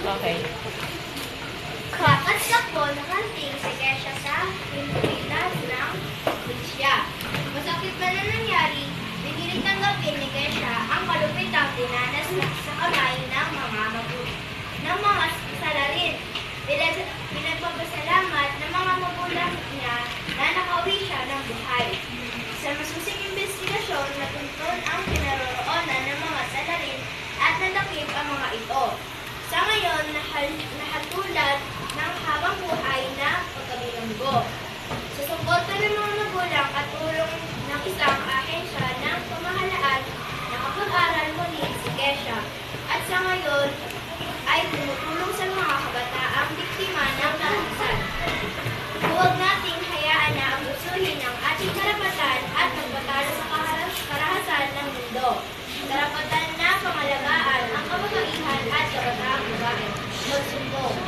Okay. Kapag po nakating si Kesha sa pimpilan ng pulisya. Masakit man na nangyari, pigilit tanggapin ni Kesha ang kalupitang dinanas sa kamay ng mga salarin. Pinagpapasalamat ng mga magulang niya na nakauwi siya ng buhay. Sa masusing investigasyon, natuntun ang kinaroroonan ng mga salarin at nadakip ang mga ito. Sa ngayon, nahatulad ng habang buhay na pagkabilanggo. Sa suporta ng mga magulang at tulong ng isang ahensya ng pamahalaan, nakapag-aral muli si Kesha. At sa ngayon, ay tumutulong sa mga kabataang biktima ng karahasan. Huwag nating hayaan na abusuhin ang ating karapatan at magbatalo sa karahasan ng mundo. Karapatan na pangalagaan ang kababaihan at kabataang babae. Magsumbong.